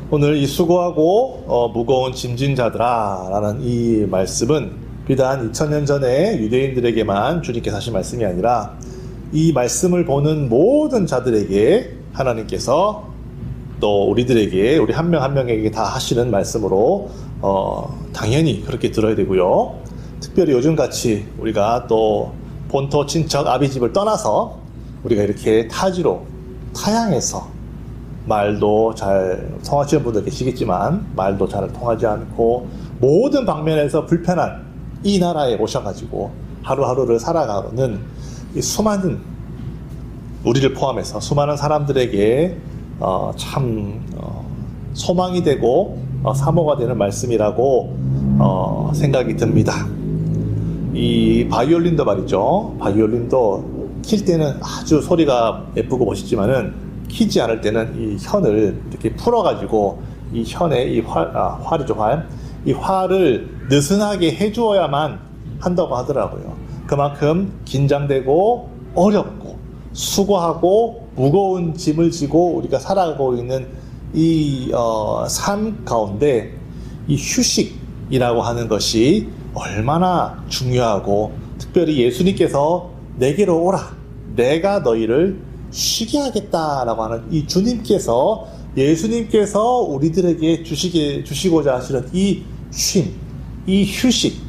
오늘 이 수고하고 무거운 짐진 자들아 라는 이 말씀은 비단 2000년 전에 유대인들에게만 주님께서 하신 말씀이 아니라 이 말씀을 보는 모든 자들에게 하나님께서 또 우리들에게, 우리 한 명 한 명에게 다 하시는 말씀으로 당연히 그렇게 들어야 되고요. 특별히 요즘같이 우리가 또 본토 친척 아비집을 떠나서 우리가 이렇게 타지로 타향해서 말도 잘 통하시는 분들 계시겠지만 말도 잘 통하지 않고 모든 방면에서 불편한 이 나라에 오셔가지고 하루하루를 살아가는 이 수많은, 우리를 포함해서 수많은 사람들에게 참 소망이 되고 사모가 되는 말씀이라고 생각이 듭니다. 이 바이올린도 말이죠. 바이올린도 킬 때는 아주 소리가 예쁘고 멋있지만은 키지 않을 때는 이 현을 이렇게 풀어가지고 이 현에 이 활이죠, 활. 이 활을 느슨하게 해주어야만 한다고 하더라고요. 그만큼 긴장되고 어렵고 수고하고 무거운 짐을 지고 우리가 살아가고 있는 이 삶 가운데 이 휴식이라고 하는 것이 얼마나 중요하고, 특별히 예수님께서 내게로 오라, 내가 너희를 쉬게 하겠다라고 하는 이 주님께서, 예수님께서 우리들에게 주시고자 하시는 이 쉼, 이 휴식,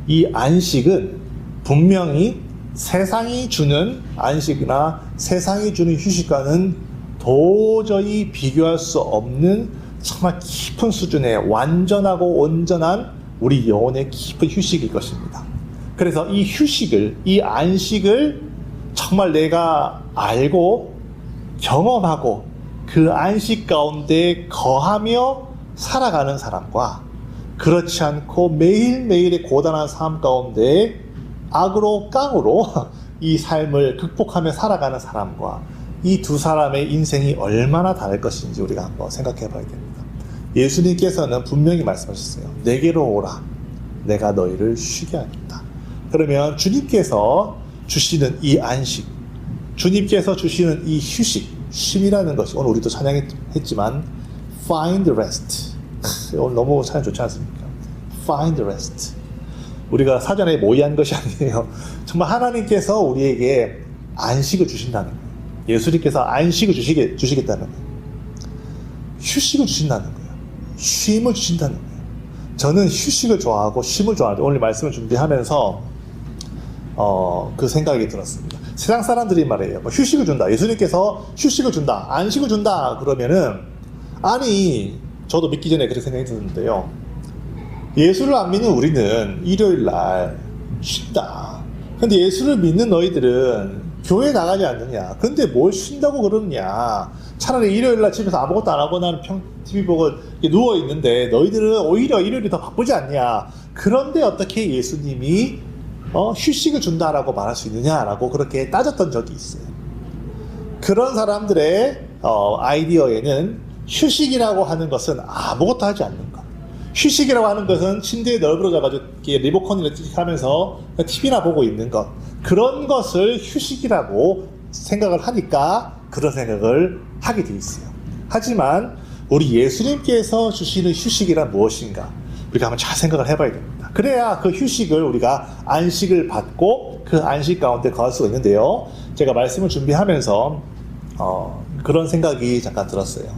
이 안식은 분명히 세상이 주는 안식이나 세상이 주는 휴식과는 도저히 비교할 수 없는 정말 깊은 수준의 완전하고 온전한 우리 영혼의 깊은 휴식일 것입니다. 그래서 이 휴식을, 이 안식을 정말 내가 알고 경험하고 그 안식 가운데 거하며 살아가는 사람과, 그렇지 않고 매일매일의 고단한 삶 가운데 악으로 깡으로 이 삶을 극복하며 살아가는 사람과, 이 두 사람의 인생이 얼마나 다를 것인지 우리가 한번 생각해 봐야 됩니다. 예수님께서는 분명히 말씀하셨어요. 내게로 오라, 내가 너희를 쉬게 하겠다. 그러면 주님께서 주시는 이 안식, 주님께서 주시는 이 휴식, 쉼이라는 것이, 오늘 우리도 찬양했지만 find rest, 오늘 너무 찬양 좋지 않습니까? find rest. 우리가 사전에 모의한 것이 아니에요. 정말 하나님께서 우리에게 안식을 주신다는 거예요. 예수님께서 안식을 주시겠다는 거예요. 휴식을 주신다는 거예요. 쉼을 주신다는 거예요. 저는 휴식을 좋아하고 쉼을 좋아하는데 오늘 말씀을 준비하면서 그 생각이 들었습니다. 세상 사람들이 말해요. 뭐 휴식을 준다, 예수님께서 휴식을 준다, 안식을 준다 그러면은, 아니, 저도 믿기 전에 그렇게 생각이 드는데요. 예수를 안 믿는 우리는 일요일 날 쉰다. 근데 예수를 믿는 너희들은 교회 나가지 않느냐? 근데 뭘 쉰다고 그러느냐? 차라리 일요일 날 집에서 아무것도 안 하고 나는 TV 보고 누워 있는데 너희들은 오히려 일요일이 더 바쁘지 않냐? 그런데 어떻게 예수님이 휴식을 준다라고 말할 수 있느냐라고 그렇게 따졌던 적이 있어요. 그런 사람들의 아이디어에는 휴식이라고 하는 것은 아무것도 하지 않는 것, 휴식이라고 하는 것은 침대에 널브러져가지고 리모컨을 하면서 TV나 보고 있는 것, 그런 것을 휴식이라고 생각을 하니까 그런 생각을 하게 돼 있어요. 하지만 우리 예수님께서 주시는 휴식이란 무엇인가, 우리가 한번 잘 생각을 해봐야 됩니다. 그래야 그 휴식을, 우리가 안식을 받고 그 안식 가운데 거할 수가 있는데요. 제가 말씀을 준비하면서 그런 생각이 잠깐 들었어요.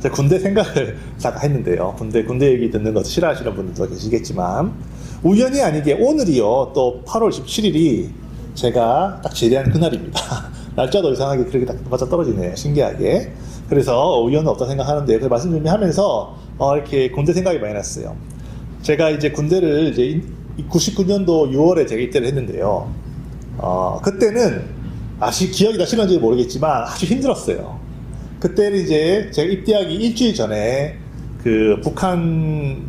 제가 군대 생각을 잠깐 했는데요. 군대 얘기 듣는 것을 싫어하시는 분들도 계시겠지만, 우연히 아니게 오늘이요, 또 8월 17일이 제가 딱 제대한 그날입니다. 날짜도 이상하게 그렇게 딱 맞아 떨어지네요. 신기하게. 그래서 우연은 없다 생각하는데, 그 말씀 준비하면서 이렇게 군대 생각이 많이 났어요. 제가 이제 군대를 이제 99년도 6월에 제가 입대를 했는데요. 그때는 아직 기억이 나시는지 모르겠지만 아주 힘들었어요. 그때는 이제 제가 입대하기 일주일 전에 그 북한군과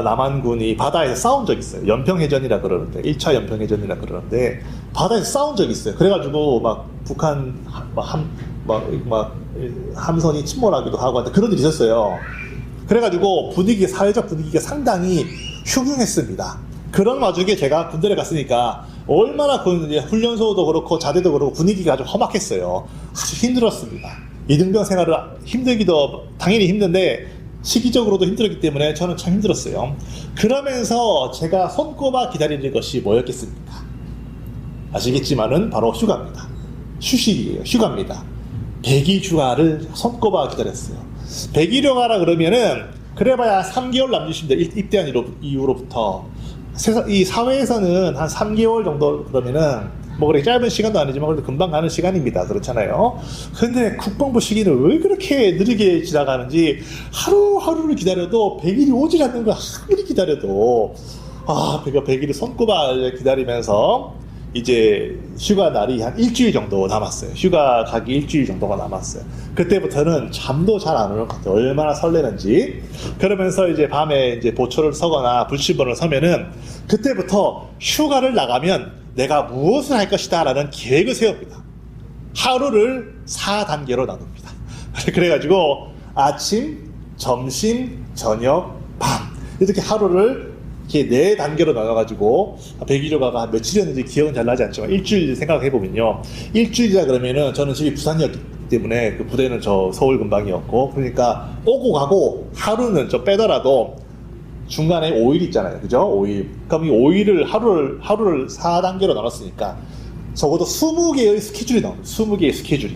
남한군이 바다에서 싸운 적이 있어요. 연평해전이라 그러는데, 1차 연평해전이라 그러는데 바다에서 싸운 적이 있어요. 그래가지고 막 북한 함선이 침몰하기도 하고 하는데 그런 일이 있었어요. 그래가지고 사회적 분위기가 상당히 흉흉했습니다. 그런 와중에 제가 군대를 갔으니까 얼마나 그 훈련소도 그렇고 자대도 그렇고 분위기가 아주 험악했어요. 아주 힘들었습니다. 이등병 생활을 힘들기도 당연히 힘든데 시기적으로도 힘들었기 때문에 저는 참 힘들었어요. 그러면서 제가 손꼽아 기다리는 것이 뭐였겠습니까? 아시겠지만은 바로 휴가입니다. 휴식이에요. 휴가입니다. 100일 휴가를 손꼽아 기다렸어요. 100일 휴가라 그러면은 그래봐야 3개월 남짓입니다. 입대한 이후로부터. 이 사회에서는 한 3개월 정도 그러면은 뭐 그렇게 짧은 시간도 아니지만 그래도 금방 가는 시간입니다. 그렇잖아요. 근데 국방부 시기는 왜 그렇게 느리게 지나가는지 하루하루를 기다려도 100일이 오질 않는 거 아무리 기다려도 100일을 손꼽아 기다리면서 이제 휴가 날이 한 일주일 정도 남았어요. 휴가 가기 일주일 정도가 남았어요. 그때부터는 잠도 잘 안 오는 것 같아요. 얼마나 설레는지. 그러면서 이제 밤에 이제 보초를 서거나 불침번을 서면은 그때부터 휴가를 나가면 내가 무엇을 할 것이다 라는 계획을 세웁니다. 하루를 4단계로 나눕니다. 그래가지고 아침, 점심, 저녁, 밤 이렇게 하루를 이렇게 4단계로 나눠가지고 100일 휴가가 며칠이었는지 기억은 잘 나지 않지만 일주일 생각해보면요. 일주일이라 그러면은 저는 집이 부산이었기 때문에 그 부대는 저 서울 근방이었고 그러니까 오고 가고 하루는 좀 빼더라도 중간에 5일 있잖아요. 그죠? 5일. 그럼 이 5일을 하루를 4단계로 나눴으니까 적어도 20개의 스케줄이 나옵니다. 20개의 스케줄이.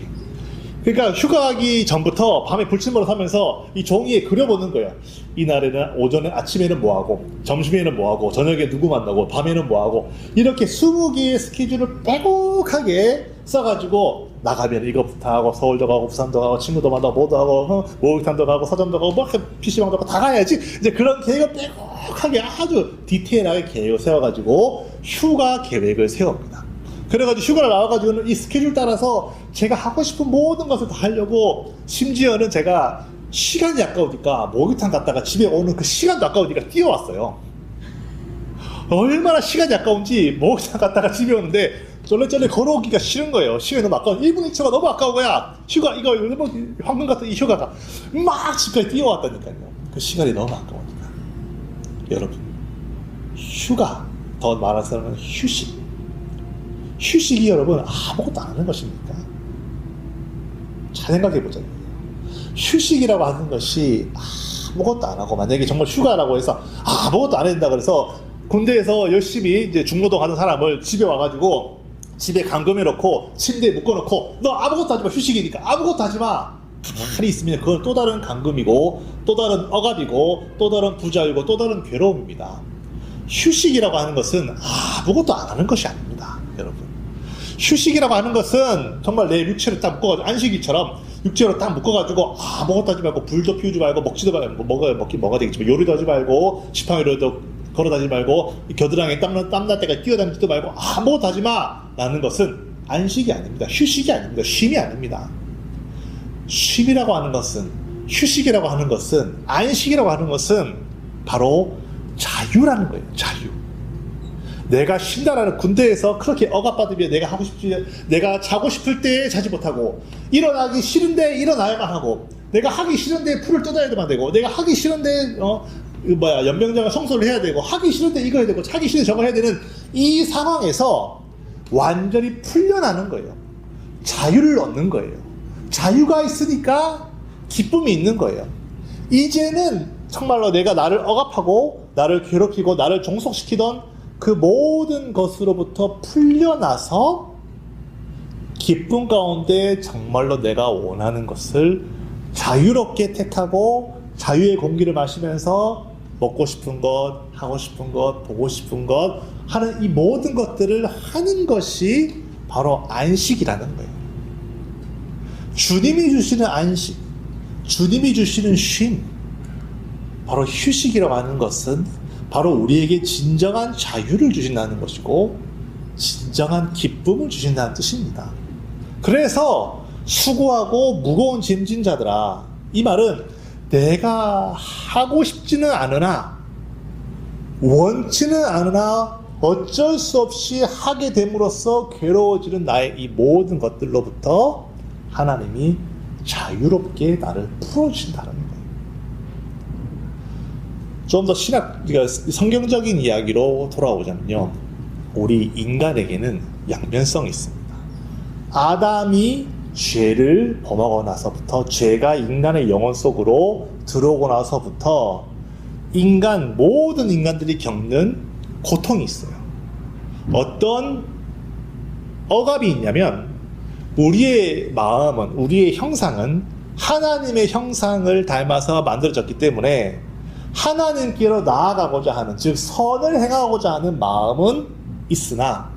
그러니까 휴가 가기 전부터 밤에 불침번호 사면서 이 종이에 그려보는 거예요. 이날에는 오전에 아침에는 뭐하고 점심에는 뭐하고 저녁에 누구 만나고 밤에는 뭐하고 이렇게 20개의 스케줄을 빼곡하게 써가지고 나가면 이거부터 하고 서울도 가고 부산도 가고 친구도 만나고 뭐도 하고 목욕탕도 가고 서점도 가고 뭐 PC방도 가고 다 가야지 이제 그런 계획을 빼곡하게 아주 디테일하게 계획을 세워가지고 휴가 계획을 세웁니다. 그래가지고 휴가를 나와가지고는 이 스케줄 따라서 제가 하고 싶은 모든 것을 다 하려고 심지어는 제가 시간이 아까우니까 목욕탕 갔다가 집에 오는 그 시간도 아까우니까 뛰어왔어요. 얼마나 시간이 아까운지 목욕탕 갔다가 집에 오는데 쫄래쫄래 걸어오기가 싫은 거예요. 시간이 너무 아까워. 1분 1초가 너무 아까운 거야. 휴가 이거 황금 같은 이 휴가가 막 집까지 뛰어왔다니까요. 그 시간이 너무 아까우니까. 여러분 휴가 더 말해서는 휴식. 휴식이 여러분 아무것도 안 하는 것입니까? 잘 생각해보자고요. 휴식이라고 하는 것이 아무것도 안 하고 만약에 정말 휴가라고 해서 아무것도 안 해야 된다 그래서 군대에서 열심히 이제 중노동 하는 사람을 집에 와가지고 집에 감금해놓고 침대에 묶어놓고 너 아무것도 하지 마 휴식이니까 아무것도 하지 마 가만히 있으면 그건 또 다른 감금이고 또 다른 억압이고 또 다른 부자이고 또 다른 괴로움입니다. 휴식이라고 하는 것은 아무것도 안 하는 것이 아닙니다. 여러분 휴식이라고 하는 것은 정말 내 육체를 딱 묶어가지고 안식일처럼 육체로 딱 묶어가지고 아무것도 하지 말고 불도 피우지 말고 먹지도 말고 먹긴 먹어야 되겠지만 요리도 하지 말고 지팡이로도 걸어다니지 말고 겨드랑이에 땀날 때까지 뛰어다니지도 말고 아무것도 하지 마 라는 것은 안식이 아닙니다. 휴식이 아닙니다. 쉼이 아닙니다. 쉼이라고 하는 것은 휴식이라고 하는 것은 안식이라고 하는 것은 바로 자유라는 거예요. 자유. 내가 쉰다라는 군대에서 그렇게 억압받으면 내가 하고 싶지 내가 자고 싶을 때 자지 못하고 일어나기 싫은데 일어나야만 하고 내가 하기 싫은데 풀을 뜯어야만 되고 내가 하기 싫은데 연병장을 청소를 해야 되고 하기 싫은데 이거 해야 되고 하기 싫은데 저거 해야 되는 이 상황에서 완전히 풀려나는 거예요. 자유를 얻는 거예요. 자유가 있으니까 기쁨이 있는 거예요. 이제는 정말로 내가 나를 억압하고 나를 괴롭히고 나를 종속시키던 그 모든 것으로부터 풀려나서 기쁨 가운데 정말로 내가 원하는 것을 자유롭게 택하고 자유의 공기를 마시면서 먹고 싶은 것, 하고 싶은 것, 보고 싶은 것 하는 이 모든 것들을 하는 것이 바로 안식이라는 거예요. 주님이 주시는 안식, 주님이 주시는 쉼, 바로 휴식이라고 하는 것은 바로 우리에게 진정한 자유를 주신다는 것이고 진정한 기쁨을 주신다는 뜻입니다. 그래서 수고하고 무거운 짐진 자들아, 이 말은 내가 하고 싶지는 않으나 원치는 않으나 어쩔 수 없이 하게 됨으로써 괴로워지는 나의 이 모든 것들로부터 하나님이 자유롭게 나를 풀어주신다는 거예요. 좀 더 성경적인 이야기로 돌아오자면요, 우리 인간에게는 양면성이 있습니다. 아담이 죄를 범하고 나서부터, 죄가 인간의 영혼 속으로 들어오고 나서부터 모든 인간들이 겪는 고통이 있어요. 어떤 억압이 있냐면, 우리의 마음은, 우리의 형상은 하나님의 형상을 닮아서 만들어졌기 때문에 하나님께로 나아가고자 하는, 즉 선을 행하고자 하는 마음은 있으나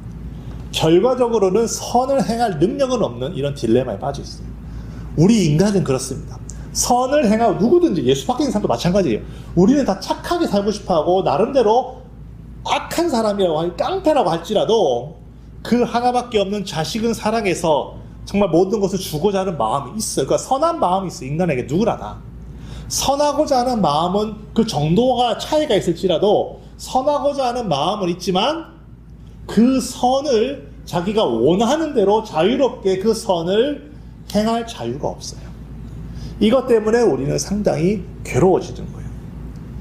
결과적으로는 선을 행할 능력은 없는 이런 딜레마에 빠져 있어요. 우리 인간은 그렇습니다. 선을 행하고, 누구든지 예수 밖에 사람도 마찬가지예요. 우리는 다 착하게 살고 싶어하고 나름대로 악한 사람이라고, 깡패라고 할지라도 그 하나밖에 없는 자식은 사랑해서 정말 모든 것을 주고자 하는 마음이 있어요. 그러니까 선한 마음이 있어요. 인간에게 누구나 다. 선하고자 하는 마음은 그 정도가 차이가 있을지라도 선하고자 하는 마음은 있지만 그 선을 자기가 원하는 대로 자유롭게 그 선을 행할 자유가 없어요. 이것 때문에 우리는 상당히 괴로워지는 거예요.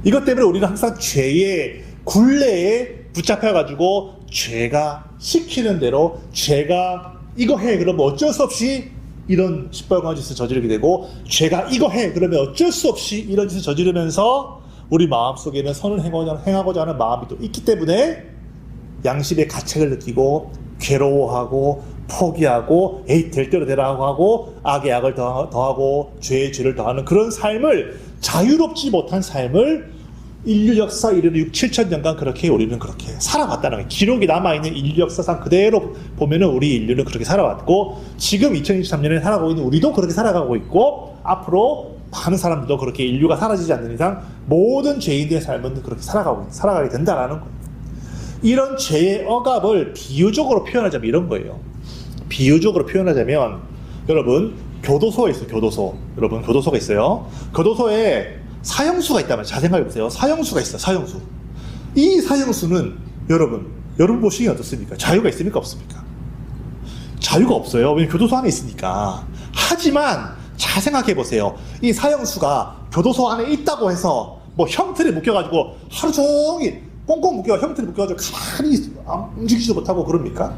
이것 때문에 우리는 항상 죄의 굴레에 붙잡혀가지고 죄가 시키는 대로, 죄가 이거 해 그러면 어쩔 수 없이 이런 시뻘건 짓을 저지르게 되고, 죄가 이거 해 그러면 어쩔 수 없이 이런 짓을 저지르면서 우리 마음속에는 선을 행하고자 하는 마음이 또 있기 때문에 양심의 가책을 느끼고 괴로워하고 포기하고 될 대로 되라고 하고 악의 악을 더하고 죄의 죄를 더하는 그런 삶을, 자유롭지 못한 삶을 인류 역사 이르는 6, 7천 년간 그렇게 우리는 그렇게 살아왔다는 거예요. 기록이 남아있는 인류 역사상 그대로 보면은 우리 인류는 그렇게 살아왔고, 지금 2023년에 살아가고 있는 우리도 그렇게 살아가고 있고, 앞으로 많은 사람들도 그렇게, 인류가 사라지지 않는 이상 모든 죄인들의 삶은 그렇게 살아가게 된다라는 거예요. 이런 죄의 억압을 비유적으로 표현하자면 이런 거예요. 비유적으로 표현하자면, 여러분 교도소가 있어요. 교도소. 여러분 교도소가 있어요. 교도소에 사형수가 있다면, 잘 생각해보세요. 사형수가 있어요. 사형수. 이 사형수는 여러분 보시기 어떻습니까? 자유가 있습니까? 없습니까? 자유가 없어요. 왜냐면 교도소 안에 있으니까. 하지만 잘 생각해보세요. 이 사형수가 교도소 안에 있다고 해서 뭐 형틀에 묶여가지고 하루 종일 꽁꽁 형틀에 묶여가지고 가만히 움직이지도 못하고 그럽니까?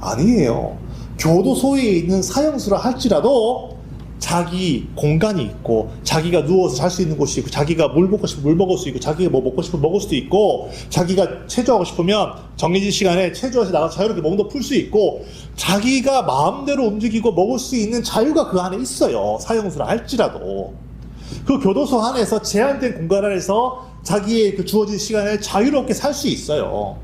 아니에요. 교도소에 있는 사형수라 할지라도 자기 공간이 있고, 자기가 누워서 잘 수 있는 곳이 있고, 자기가 물 먹고 싶으면 물 먹을 수 있고, 자기가 뭐 먹고 싶으면 먹을 수도 있고, 자기가 체조하고 싶으면 정해진 시간에 체조해서 나가서 자유롭게 몸도 풀 수 있고, 자기가 마음대로 움직이고 먹을 수 있는 자유가 그 안에 있어요. 사형수라 할지라도. 그 교도소 안에서 제한된 공간 안에서 자기의 그 주어진 시간에 자유롭게 살 수 있어요.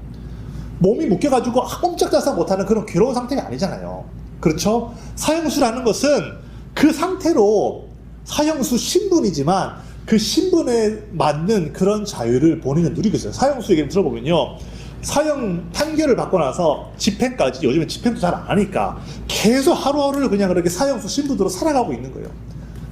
몸이 묶여가지고 꼼짝달싹 못하는 그런 괴로운 상태가 아니잖아요. 그렇죠? 사형수라는 것은 그 상태로 사형수 신분이지만 그 신분에 맞는 그런 자유를 본인은 누리고 있어요. 사형수 얘기를 들어보면요, 사형 판결을 받고 나서 집행까지, 요즘엔 집행도 잘 안 하니까 계속 하루하루를 그냥 그렇게 사형수 신분으로 살아가고 있는 거예요.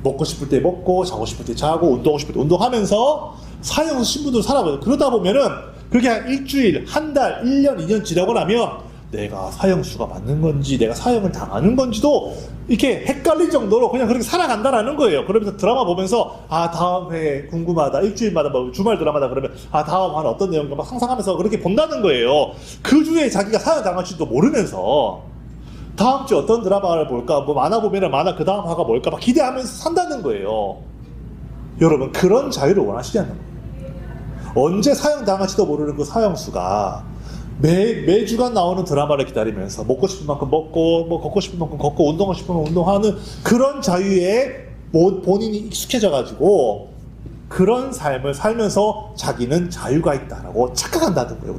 먹고 싶을 때 먹고, 자고 싶을 때 자고, 운동하고 싶을 때 운동하면서 사형수 신분으로 살아가요. 그러다 보면은 그게 한 일주일, 한 달, 1년, 2년 지나고 나면 내가 사형수가 맞는 건지, 내가 사형을 당하는 건지도 이렇게 헷갈릴 정도로 그냥 그렇게 살아간다라는 거예요. 그러면서 드라마 보면서 다음 회 궁금하다, 일주일마다 뭐 주말 드라마다 그러면 다음 화는 어떤 내용인가 막 상상하면서 그렇게 본다는 거예요. 그 주에 자기가 사형 당할지도 모르면서 다음 주에 어떤 드라마를 볼까, 뭐 만화 보면은 만화 그 다음 화가 뭘까 막 기대하면서 산다는 거예요. 여러분, 그런 자유를 원하시지 않는 거예요. 언제 사형 당할지도 모르는 그 사형수가 매주간 나오는 드라마를 기다리면서 먹고 싶은 만큼 먹고, 뭐 걷고 싶은 만큼 걷고, 운동하고 싶으면 운동하는 그런 자유에 본인이 익숙해져가지고 그런 삶을 살면서 자기는 자유가 있다라고 착각한다는 거예요.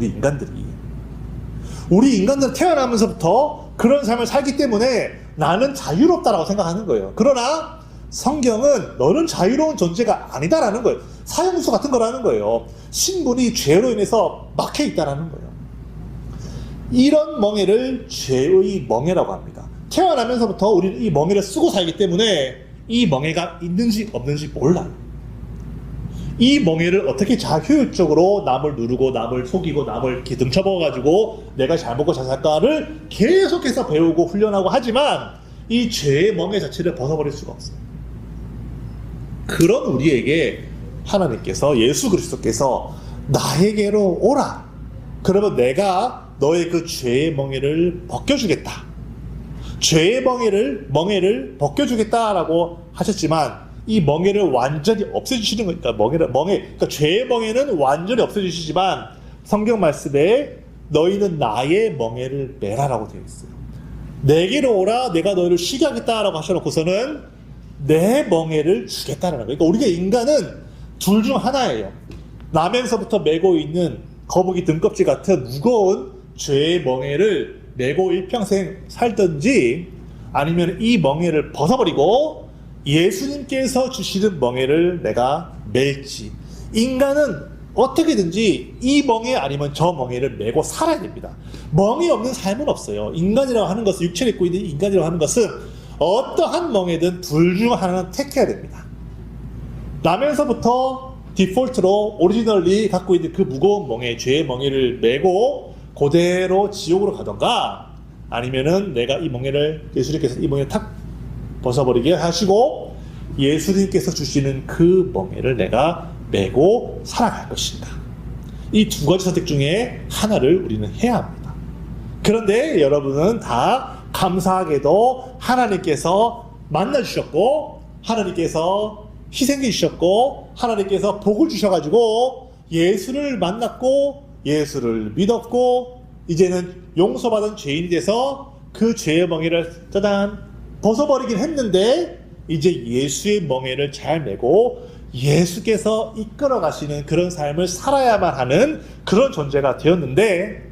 우리 인간들은 태어나면서부터 그런 삶을 살기 때문에 나는 자유롭다라고 생각하는 거예요. 그러나 성경은 너는 자유로운 존재가 아니다라는 거예요. 사형수 같은 거라는 거예요. 신분이 죄로 인해서 막혀 있다라는 거예요. 이런 멍에를 죄의 멍에라고 합니다. 태어나면서부터 우리는 이 멍에를 쓰고 살기 때문에 이 멍에가 있는지 없는지 몰라요. 이 멍에를 어떻게 자효율적으로 남을 누르고 남을 속이고 남을 이렇게 등쳐먹어가지고 내가 잘 먹고 잘 살까를 계속해서 배우고 훈련하고 하지만 이 죄의 멍에 자체를 벗어버릴 수가 없어요. 그런 우리에게 하나님께서, 예수 그리스도께서 나에게로 오라. 그러면 내가 너의 그 죄의 멍에를 벗겨주겠다. 죄의 멍에를 벗겨주겠다라고 하셨지만 이 멍에를 완전히 없애주시는 거니까 그러니까 죄의 멍에는 완전히 없애주시지만 성경 말씀에 너희는 나의 멍에를 매라라고 되어 있어요. 내게로 오라 내가 너희를 쉬게 하겠다라고 하셔놓고서는 내 멍에를 주겠다라는 거예요. 그러니까 우리가 인간은 둘 중 하나예요. 나면서부터 메고 있는 거북이 등껍질 같은 무거운 죄의 멍에를 메고 일평생 살든지 아니면 이 멍에를 벗어버리고 예수님께서 주시는 멍에를 내가 멜지. 인간은 어떻게든지 이 멍에 아니면 저 멍에를 메고 살아야 됩니다. 멍이 없는 삶은 없어요. 인간이라고 하는 것은, 육체를 입고 있는 인간이라고 하는 것은 어떠한 멍에든 둘 중 하나는 택해야 됩니다. 나면서부터 디폴트로 오리지널리 갖고 있는 그 무거운 멍에, 죄의 멍에를 메고 그대로 지옥으로 가던가, 아니면은 내가 이 멍에를, 예수님께서 이 멍에를 탁 벗어버리게 하시고 예수님께서 주시는 그 멍에를 내가 메고 살아갈 것인가. 이 두 가지 선택 중에 하나를 우리는 해야 합니다. 그런데 여러분은 다 감사하게도 하나님께서 만나주셨고 하나님께서 희생해 주셨고 하나님께서 복을 주셔가지고 예수를 만났고 예수를 믿었고 이제는 용서받은 죄인이 돼서 그 죄의 멍에를 짜잔 벗어버리긴 했는데 이제 예수의 멍에를 잘 메고 예수께서 이끌어 가시는 그런 삶을 살아야만 하는 그런 존재가 되었는데,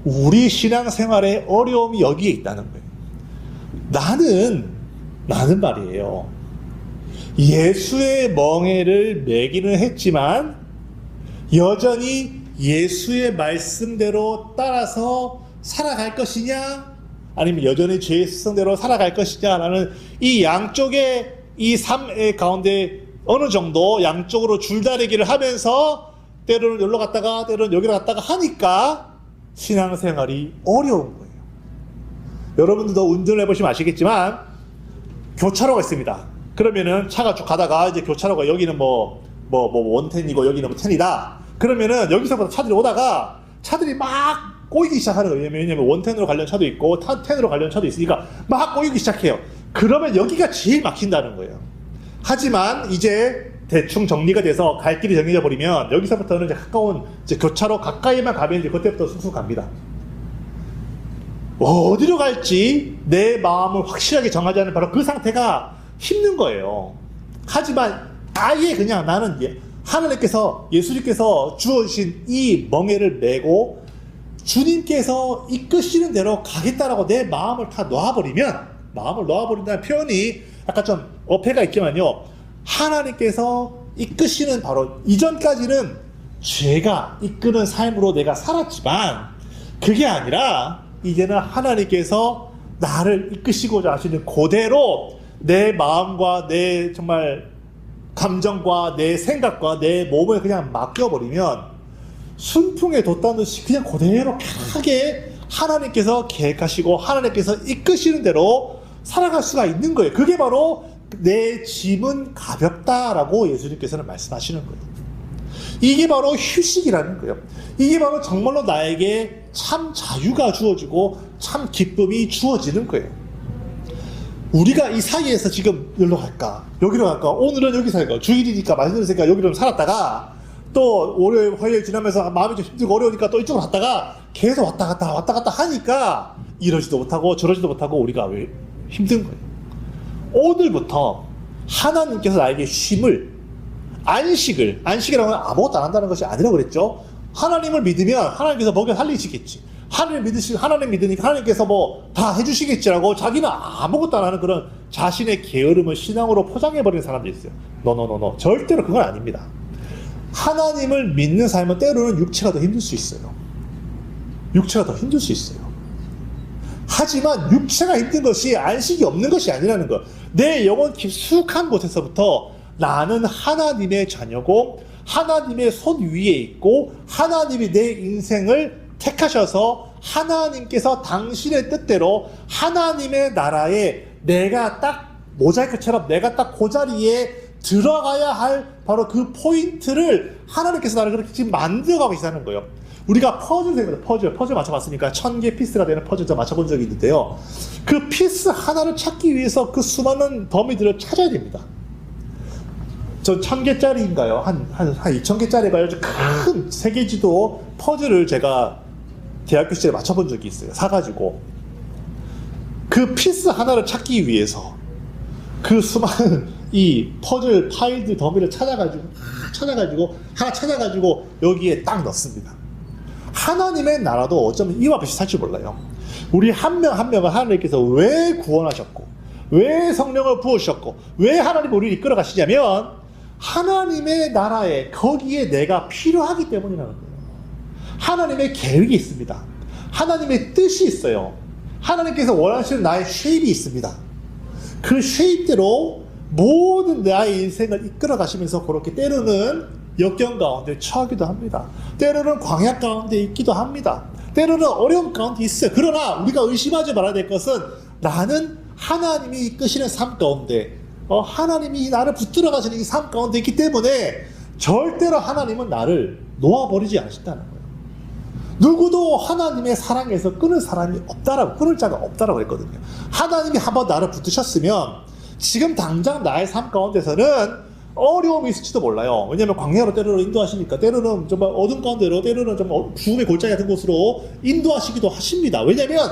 우리 신앙생활의 어려움이 여기에 있다는 거예요. 나는 말이에요, 예수의 멍에를 메기는 했지만 여전히 예수의 말씀대로 따라서 살아갈 것이냐, 아니면 여전히 죄의 습성대로 살아갈 것이냐라는 이 양쪽의 이 삶의 가운데 어느 정도 양쪽으로 줄다리기를 하면서 때로는 여기로 갔다가 때로는 여기로 갔다가 하니까 신앙생활이 어려운 거예요. 여러분들도 운전을 해보시면 아시겠지만 교차로가 있습니다. 그러면은 차가 쭉 가다가 이제 교차로가 여기는 뭐 원텐이고 여기는 뭐 텐이다. 그러면은 여기서부터 차들이 오다가 차들이 막 꼬이기 시작하는 거예요. 왜냐면 원텐으로 가려는 차도 있고 텐으로 가려는 차도 있으니까 막 꼬이기 시작해요. 그러면 여기가 제일 막힌다는 거예요. 하지만 이제 대충 정리가 돼서 갈 길이 정해져 버리면 여기서부터는 이제 가까운 이제 교차로 가까이만 가면 이제 그때부터 쑥쑥 갑니다. 어디로 갈지 내 마음을 확실하게 정하지 않은 바로 그 상태가 힘든 거예요. 하지만 아예 그냥 나는 하나님께서, 예수님께서 주어주신 이 멍에를 메고 주님께서 이끄시는 대로 가겠다라고 내 마음을 다 놓아버리면, 마음을 놓아버린다는 표현이 약간 좀 어폐가 있지만요, 하나님께서 이끄시는, 바로 이전까지는 죄가 이끄는 삶으로 내가 살았지만 그게 아니라 이제는 하나님께서 나를 이끄시고자 하시는 그대로 내 마음과 내 정말 감정과 내 생각과 내 몸을 그냥 맡겨버리면 순풍에 돛단 듯이 그냥 그대로 편하게 하나님께서 계획하시고 하나님께서 이끄시는 대로 살아갈 수가 있는 거예요. 그게 바로 내 짐은 가볍다라고 예수님께서는 말씀하시는 거예요. 이게 바로 휴식이라는 거예요. 이게 바로 정말로 나에게 참 자유가 주어지고 참 기쁨이 주어지는 거예요. 우리가 이 사이에서 지금 여기로 갈까 여기로 갈까, 오늘은 여기 살까, 주일이니까 말씀드리니까 여기로 살았다가 또 월요일 화요일 지나면서 마음이 좀 힘들고 어려우니까 또 이쪽으로 갔다가 계속 왔다 갔다 하니까 이러지도 못하고 저러지도 못하고 우리가 왜 힘든 거예요. 오늘부터 하나님께서 나에게 쉼을, 안식이라고 하면 아무것도 안 한다는 것이 아니라고 그랬죠. 하나님을 믿으면 하나님께서 먹여 살리시겠지. 하나님 믿으니까 하나님께서 뭐 다 해주시겠지라고 자기는 아무것도 안 하는 그런 자신의 게으름을 신앙으로 포장해버리는 사람들이 있어요. 노. 절대로 그건 아닙니다. 하나님을 믿는 삶은 때로는 육체가 더 힘들 수 있어요. 하지만 육체가 힘든 것이 안식이 없는 것이 아니라는 것. 내 영혼 깊숙한 곳에서부터 나는 하나님의 자녀고 하나님의 손 위에 있고 하나님이 내 인생을 택하셔서 하나님께서 당신의 뜻대로 하나님의 나라에 내가 딱 모자이크처럼 내가 딱 그 자리에 들어가야 할 바로 그 포인트를 하나님께서 나를 그렇게 지금 만들어가고 계시다는 거예요. 우리가 퍼즐 생각해요. 퍼즐 맞춰봤으니까 1000개 피스가 되는 퍼즐 좀 맞춰본 적이 있는데요. 그 피스 하나를 찾기 위해서 그 수많은 더미들을 찾아야 됩니다. 전 1000개짜리인가요? 한 2000개짜리가요. 큰 세계지도 퍼즐을 제가 대학교 시절에 맞춰본 적이 있어요. 사가지고. 그 피스 하나를 찾기 위해서 그 수많은 이 퍼즐 파일들 더미를 찾아가지고 하나 찾아가지고 여기에 딱 넣습니다. 하나님의 나라도 어쩌면 이와 비슷할 줄 몰라요. 우리 한 명 한 명을 하나님께서 왜 구원하셨고, 왜 성령을 부어주셨고, 왜 하나님 우리를 이끌어 가시냐면 하나님의 나라에 거기에 내가 필요하기 때문이라는 거예요. 하나님의 계획이 있습니다. 하나님의 뜻이 있어요. 하나님께서 원하시는 나의 쉐입이 있습니다. 그 쉐입대로 모든 나의 인생을 이끌어 가시면서 그렇게 때로는 역경 가운데 처하기도 합니다. 때로는 광야 가운데 있기도 합니다. 때로는 어려움 가운데 있어요. 그러나 우리가 의심하지 말아야 될 것은 나는 하나님이 이끄시는 삶 가운데 하나님이 나를 붙들어 가시는 이 삶 가운데 있기 때문에 절대로 하나님은 나를 놓아버리지 않으신다는 거예요. 누구도 하나님의 사랑에서 끊을 사람이 없다라고, 끊을 자가 없다라고 했거든요. 하나님이 한번 나를 붙드셨으면 지금 당장 나의 삶 가운데서는 어려움이 있을지도 몰라요. 왜냐하면 광야로 때로는 인도하시니까, 때로는 정말 어둠 가운데로, 때로는 정말 죽음의 골짜기 같은 곳으로 인도하시기도 하십니다. 왜냐하면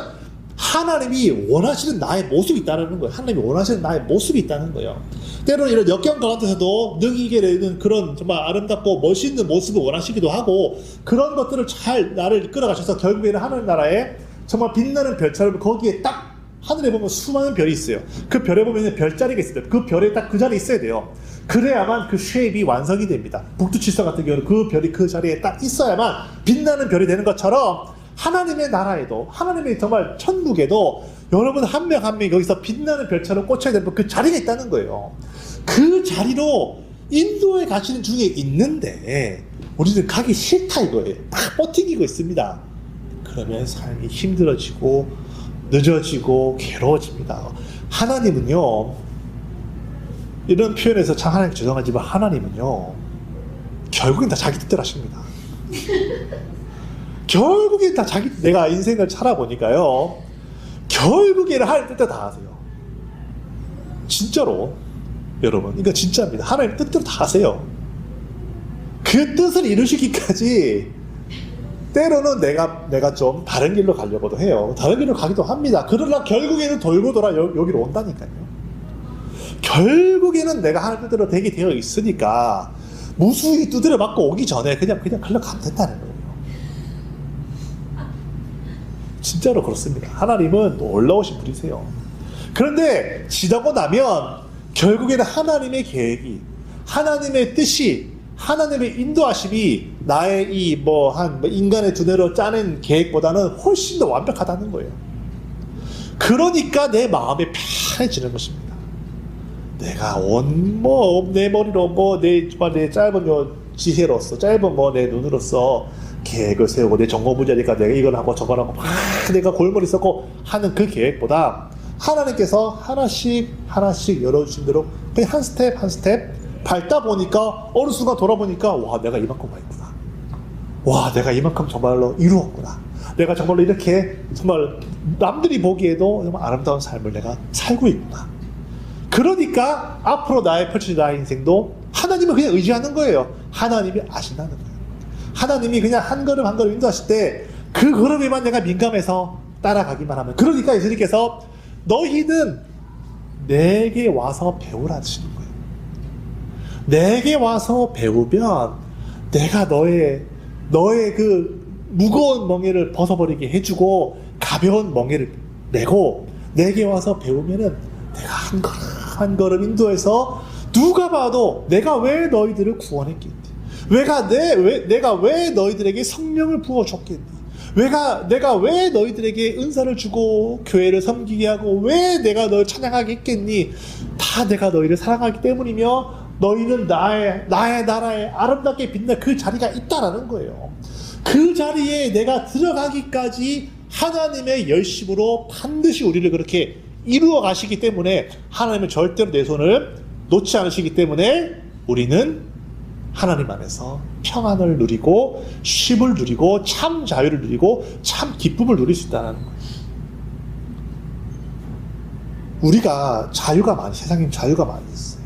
하나님이 원하시는 나의 모습이 있다는 거예요. 하나님이 원하시는 나의 모습이 있다는 거예요. 때로는 이런 역경 가운데서도 능히 이겨내는 그런 정말 아름답고 멋있는 모습을 원하시기도 하고, 그런 것들을 잘 나를 이끌어 가셔서 결국에는 하나님 나라에 정말 빛나는 별처럼 거기에 딱 하늘에 보면 수많은 별이 있어요. 그 별에 보면 별자리가 있어요. 그 별에 딱 그 자리에 있어야 돼요. 그래야만 그 쉐입이 완성이 됩니다. 북두칠성 같은 경우는 그 별이 그 자리에 딱 있어야만 빛나는 별이 되는 것처럼 하나님의 나라에도, 하나님의 정말 천국에도 여러분 한 명 한 명이 거기서 빛나는 별처럼 꽂혀야 되는 그 자리가 있다는 거예요. 그 자리로 인도에 가시는 중에 있는데 우리는 가기 싫다 이거예요. 막 버티고 있습니다. 그러면 삶이 힘들어지고 늦어지고 괴로워집니다. 하나님은요, 이런 표현에서 참 하나님 죄송하지만 하나님은요 결국엔 다 자기 뜻대로 하십니다. 결국엔 다 자기, 내가 인생을 살아보니까요 결국에는 하나님 뜻대로 다 하세요. 진짜로 여러분, 이거 진짜입니다. 하나님 뜻대로 다 하세요. 그 뜻을 이루시기까지 때로는 내가 좀 다른 길로 가려고도 해요. 다른 길로 가기도 합니다. 그러나 결국에는 돌고 돌아 여기로 온다니까요. 결국에는 내가 하나님 뜻대로 되게 되어 있으니까 무수히 두드려 맞고 오기 전에 그냥 갈려 가면 된다는 거예요. 진짜로 그렇습니다. 하나님은 놀라우신 분이세요. 그런데 지나고 나면 결국에는 하나님의 계획이, 하나님의 뜻이, 하나님의 인도하심이 나의 이 인간의 두뇌로 짜낸 계획보다는 훨씬 더 완벽하다는 거예요. 그러니까 내 마음이 편해지는 것입니다. 내가 내 머리로 내 짧은 지혜로서, 짧은 내 눈으로서 계획을 세우고 내 전공 분야니까 내가 이걸 하고 저걸 하고 막 내가 골머리 써고 하는 그 계획보다 하나님께서 하나씩 열어주신 대로 그냥 한 스텝 한 스텝 밟다 보니까 어느 순간 돌아보니까 와, 내가 이만큼 와 있구나. 와, 내가 이만큼 정말로 이루었구나. 내가 정말로 이렇게 정말 남들이 보기에도 정말 아름다운 삶을 내가 살고 있구나. 그러니까 앞으로 펼쳐질 나의 인생도 하나님을 그냥 의지하는 거예요. 하나님이 아신다는 거예요. 하나님이 그냥 한 걸음 한 걸음 인도하실 때 그 걸음에만 내가 민감해서 따라가기만 하면, 그러니까 예수님께서 너희는 내게 와서 배우라 하시는 거예요. 내게 와서 배우면 내가 너의 그 무거운 멍에를 벗어버리게 해주고 가벼운 멍에를 내고, 내게 와서 배우면은 내가 한 걸음 한 걸음 인도해서 누가 봐도 내가 왜 너희들을 구원했겠니? 내가 왜 너희들에게 성령을 부어줬겠니? 내가 왜 너희들에게 은사를 주고 교회를 섬기게 하고 왜 내가 너를 찬양하게 했겠니? 다 내가 너희를 사랑하기 때문이며 너희는 나의 나라에 아름답게 빛날 그 자리가 있다라는 거예요. 그 자리에 내가 들어가기까지 하나님의 열심으로 반드시 우리를 그렇게 이루어 가시기 때문에 하나님은 절대로 내 손을 놓지 않으시기 때문에 우리는 하나님 안에서 평안을 누리고 쉼을 누리고 참 자유를 누리고 참 기쁨을 누릴 수 있다는 거예요. 우리가 세상에 자유가 많이 있어요.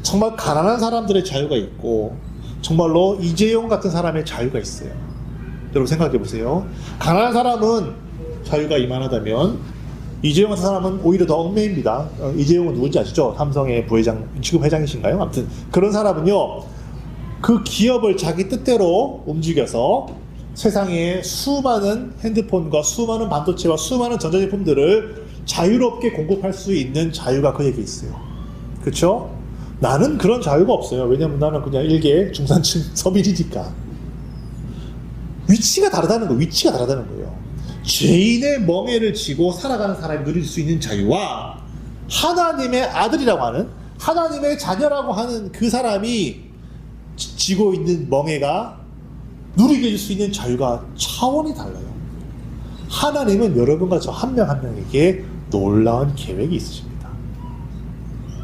정말 가난한 사람들의 자유가 있고 정말로 이재용 같은 사람의 자유가 있어요. 여러분 생각해 보세요. 가난한 사람은 자유가 이만하다면 이재용 같은 사람은 오히려 더 얽매입니다. 이재용은 누군지 아시죠? 삼성의 부회장, 지금 회장이신가요? 아무튼 그런 사람은요, 그 기업을 자기 뜻대로 움직여서 세상에 수많은 핸드폰과 수많은 반도체와 수많은 전자제품들을 자유롭게 공급할 수 있는 자유가 그에게 있어요. 그렇죠? 나는 그런 자유가 없어요. 왜냐면 나는 그냥 일개 중산층 서민이니까. 위치가 다르다는 거예요. 죄인의 멍에를 지고 살아가는 사람이 누릴 수 있는 자유와 하나님의 아들이라고 하는, 하나님의 자녀라고 하는 그 사람이 지고 있는 멍에가 누리게 해줄 수 있는 자유가 차원이 달라요. 하나님은 여러분과 저 한 명 한 명에게 놀라운 계획이 있으십니다.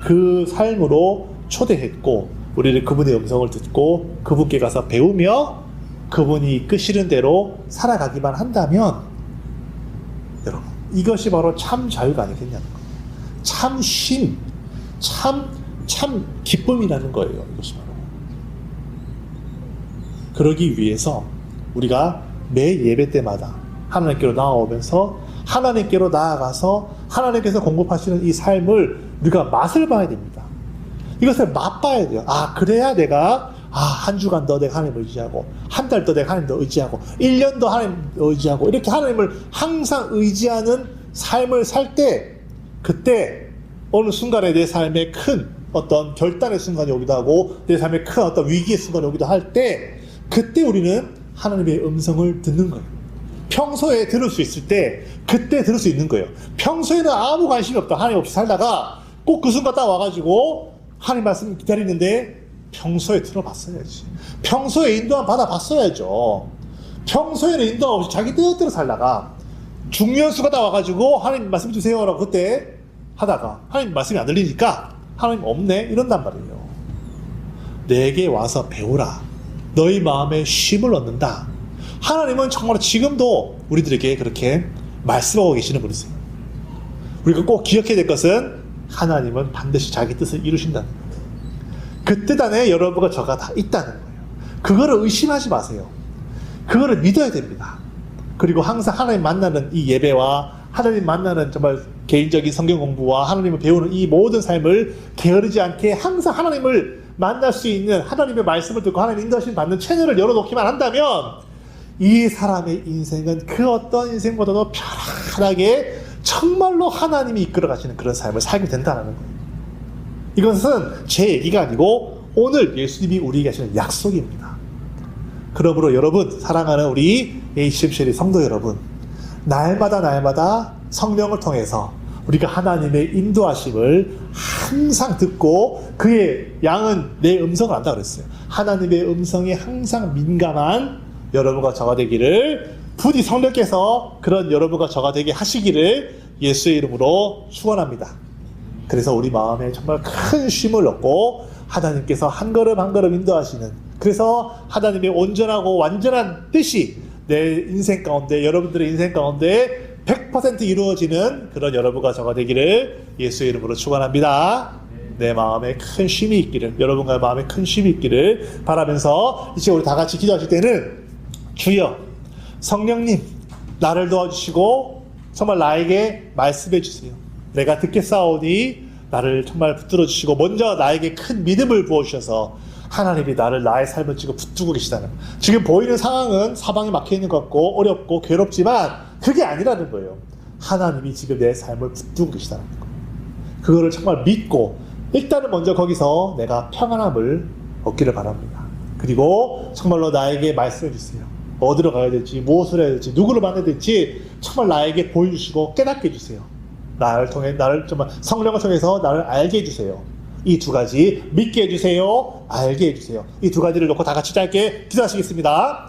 그 삶으로 초대했고 우리를 그분의 음성을 듣고 그분께 가서 배우며 그분이 이끄시는 대로 살아가기만 한다면, 여러분, 이것이 바로 참 자유가 아니겠냐는 거예요. 참 쉼, 참 기쁨이라는 거예요. 이것이 바로. 그러기 위해서 우리가 매 예배 때마다 하나님께로 나아오면서 하나님께로 나아가서 하나님께서 공급하시는 이 삶을 우리가 맛을 봐야 됩니다. 이것을 맛봐야 돼요. 그래야 내가 한 주간 더 내가 하나님을 의지하고, 한 달 더 내가 하나님을 의지하고, 1년 더 하나님을 의지하고, 이렇게 하나님을 항상 의지하는 삶을 살 때, 그때 어느 순간에 내 삶에 큰 어떤 결단의 순간이 오기도 하고 내 삶에 큰 어떤 위기의 순간이 오기도 할 때, 그때 우리는 하나님의 음성을 듣는 거예요. 평소에 들을 수 있을 때 그때 들을 수 있는 거예요. 평소에는 아무 관심이 없다, 하나님 없이 살다가 꼭 그 순간 딱 와가지고 하나님 말씀 기다리는데 평소에 들어봤어야지. 평소에 인도함 받아봤어야죠. 평소에는 인도함 없이 자기 뜻대로 살다가 중요한 수가 다 와가지고 하나님 말씀 주세요라고 그때 하다가 하나님 말씀이 안 들리니까 하나님 없네 이런단 말이에요. 내게 와서 배우라. 너희 마음에 쉼을 얻는다. 하나님은 정말 지금도 우리들에게 그렇게 말씀하고 계시는 분이세요. 우리가 꼭 기억해야 될 것은 하나님은 반드시 자기 뜻을 이루신다는 거예요. 그 뜻 안에 여러분과 저가 다 있다는 거예요. 그거를 의심하지 마세요. 그거를 믿어야 됩니다. 그리고 항상 하나님 만나는 이 예배와 하나님 만나는 정말 개인적인 성경 공부와 하나님을 배우는 이 모든 삶을 게으르지 않게 항상 하나님을 만날 수 있는, 하나님의 말씀을 듣고 하나님 인도하심 받는 채널을 열어놓기만 한다면 이 사람의 인생은 그 어떤 인생보다도 편안하게 정말로 하나님이 이끌어 가시는 그런 삶을 살게 된다는 거예요. 이것은 제 얘기가 아니고 오늘 예수님이 우리에게 하시는 약속입니다. 그러므로 여러분, 사랑하는 우리 HMCL 성도 여러분, 날마다 성령을 통해서 우리가 하나님의 인도하심을 항상 듣고 그의 양은 내 음성을 안다 그랬어요. 하나님의 음성에 항상 민감한 여러분과 저가 되기를, 부디 성령께서 그런 여러분과 저가 되게 하시기를 예수의 이름으로 축원합니다. 그래서 우리 마음에 정말 큰 쉼을 얻고 하나님께서 한 걸음 한 걸음 인도하시는, 그래서 하나님의 온전하고 완전한 뜻이 내 인생 가운데, 여러분들의 인생 가운데 100% 이루어지는 그런 여러분과 저가 되기를 예수의 이름으로 축원합니다. 내 마음에 큰 쉼이 있기를, 여러분과 마음에 큰 쉼이 있기를 바라면서 이제 우리 다 같이 기도하실 때는, 주여 성령님 나를 도와주시고 정말 나에게 말씀해 주세요. 내가 듣겠사오니 나를 정말 붙들어 주시고 먼저 나에게 큰 믿음을 부어주셔서 하나님이 나의 삶을 지금 붙들고 계시다는, 지금 보이는 상황은 사방에 막혀있는 것 같고 어렵고 괴롭지만 그게 아니라는 거예요. 하나님이 지금 내 삶을 붙들고 계시다는 거예요. 그거를 정말 믿고 일단은 먼저 거기서 내가 평안함을 얻기를 바랍니다. 그리고 정말로 나에게 말씀해 주세요. 어디로 가야 될지, 무엇을 해야 될지, 누구를 만나야 될지 정말 나에게 보여주시고 깨닫게 해주세요. 나를 정말 성령을 통해서 나를 알게 해주세요. 이 두 가지, 믿게 해주세요, 알게 해주세요. 이 두 가지를 놓고 다 같이 짧게 기도하시겠습니다.